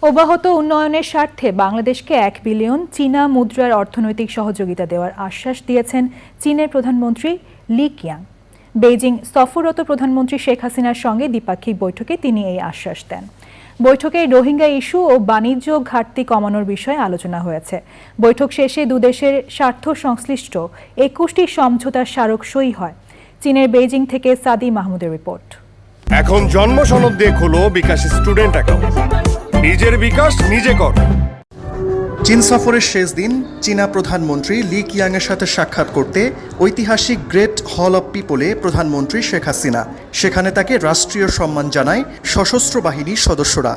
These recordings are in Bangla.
অব্যাহত উন্নয়নের স্বার্থে বাংলাদেশকে 1 বিলিয়ন চীনা মুদ্রার অর্থনৈতিক সহযোগিতা দেওয়ার আশ্বাস দিয়েছেন চীনের প্রধানমন্ত্রী লি কিয়াং। বেইজিং সফররত প্রধানমন্ত্রী শেখ হাসিনার সঙ্গে দ্বিপাক্ষিক বৈঠকে তিনি এই আশ্বাস দেন। বৈঠকে রোহিঙ্গা ইস্যু ও বাণিজ্য ঘাটতি কমানোর বিষয়ে আলোচনা হয়েছে। বৈঠক শেষে দুদেশের স্বার্থ সংশ্লিষ্ট 21টি সমঝোতার স্মারক সই হয়। চীনের বেইজিং থেকে সাদি মাহমুদের রিপোর্ট। এখন জন্ম সনদ দিয়ে খোলো বিকাশ স্টুডেন্ট অ্যাকাউন্ট। নিজের বিকাশ নিজে কর। চীন সফরের শেষ দিন চীনা প্রধানমন্ত্রী লি কিয়াংয়ের সাথে সাক্ষাৎ করতে ঐতিহাসিক গ্রেট হল অব পিপলে প্রধানমন্ত্রী শেখ হাসিনা। সেখানে তাকে রাষ্ট্রীয় সম্মান জানায় সশস্ত্র বাহিনীর সদস্যরা।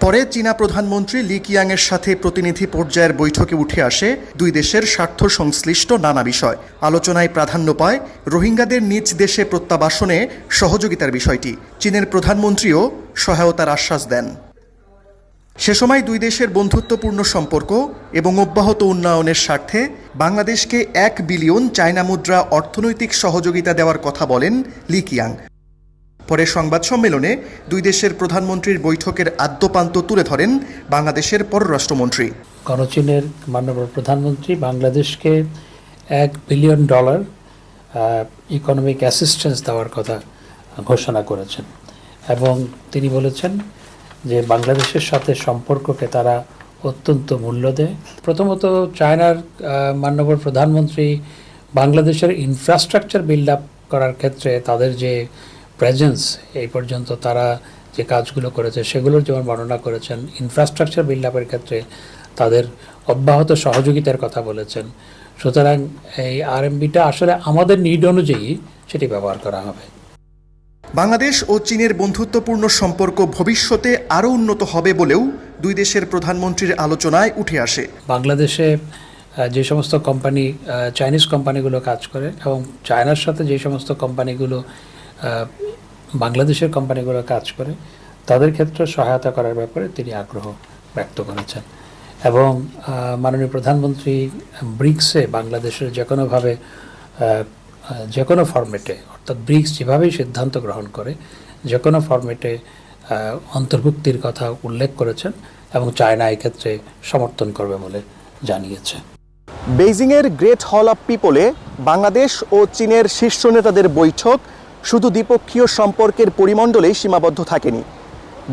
পরে চীনা প্রধানমন্ত্রী লি কিয়াংয়ের সাথে প্রতিনিধি পর্যায়ের বৈঠকে উঠে আসে দুই দেশের স্বার্থ সংশ্লিষ্ট নানা বিষয়। আলোচনায় প্রাধান্য পায় রোহিঙ্গাদের নিজ দেশে প্রত্যাবাসনে সহযোগিতার বিষয়টি। চীনের প্রধানমন্ত্রীও সহায়তার আশ্বাস দেন। সে সময় দুই দেশের বন্ধুত্বপূর্ণ সম্পর্ক এবং অব্যাহত উন্নয়নের স্বার্থে বাংলাদেশকে 1 বিলিয়ন চায়না মুদ্রা অর্থনৈতিক সহযোগিতা দেওয়ার কথা বলেন লি কিয়াং। পরে সংবাদ সম্মেলনে দুই দেশের প্রধানমন্ত্রীর বৈঠকের আদ্যোপান্ত তুলে ধরেন বাংলাদেশের পররাষ্ট্রমন্ত্রী। চীনের মাননীয় প্রধানমন্ত্রী বাংলাদেশকে $1 বিলিয়ন ইকোনমিক অ্যাসিস্ট্যান্স দেওয়ার কথা ঘোষণা করেছেন এবং তিনি বলেছেন যে বাংলাদেশের সাথে সম্পর্ককে তারা অত্যন্ত মূল্য দেয়। প্রথমত চায়নার মাননীয় প্রধানমন্ত্রী বাংলাদেশের ইনফ্রাস্ট্রাকচার বিল্ড আপ করার ক্ষেত্রে তাদের যে প্রেজেন্স এই পর্যন্ত তারা যে কাজগুলো করেছে সেগুলোর যেমন বর্ণনা করেছেন, ইনফ্রাস্ট্রাকচার বিল্ড আপের ক্ষেত্রে তাদের অব্যাহত সহযোগিতার কথা বলেছেন। সুতরাং এই আরএমবিটা আসলে আমাদের নিড অনুযায়ী সেটি ব্যবহার করা হবে। বাংলাদেশ ও চীনের বন্ধুত্বপূর্ণ সম্পর্ক ভবিষ্যতে আরও উন্নত হবে বলেও দুই দেশের প্রধানমন্ত্রীর আলোচনায় উঠে আসে। বাংলাদেশে যে সমস্ত কোম্পানি চাইনিজ কোম্পানিগুলো কাজ করে এবং চায়নার সাথে যে সমস্ত কোম্পানিগুলো বাংলাদেশের কোম্পানিগুলো কাজ করে তাদের ক্ষেত্রে সহায়তা করার ব্যাপারে তিনি আগ্রহ ব্যক্ত করেছেন এবং মাননীয় প্রধানমন্ত্রী ব্রিক্সে বাংলাদেশের যে কোনো ফরম্যাটে অর্থাৎ ব্রিক্স যেভাবেই সিদ্ধান্ত গ্রহণ করে যে কোনো ফরম্যাটে অন্তর্ভুক্তির কথা উল্লেখ করেছেন এবং চায়না এক্ষেত্রে সমর্থন করবে বলে জানিয়েছে। বেইজিংয়ের গ্রেট হল অব পিপলে বাংলাদেশ ও চীনের শীর্ষ নেতাদের বৈঠক শুধু দ্বিপক্ষীয় সম্পর্কের পরিমণ্ডলেই সীমাবদ্ধ থাকেনি,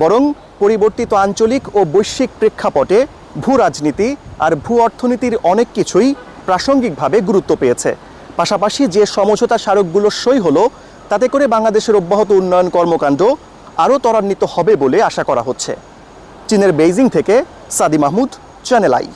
বরং পরিবর্তিত আঞ্চলিক ও বৈশ্বিক প্রেক্ষাপটে ভূ রাজনীতি আর ভূ অর্থনীতির অনেক কিছুই প্রাসঙ্গিকভাবে গুরুত্ব পেয়েছে। পাশাপাশি যে সমঝোতা স্মারকগুলো সই হলো তাতে করে বাংলাদেশের অব্যাহত উন্নয়ন কর্মকাণ্ড আরও ত্বরান্বিত হবে বলে আশা করা হচ্ছে। চীনের বেইজিং থেকে সাদি মাহমুদ, চ্যানেল আই।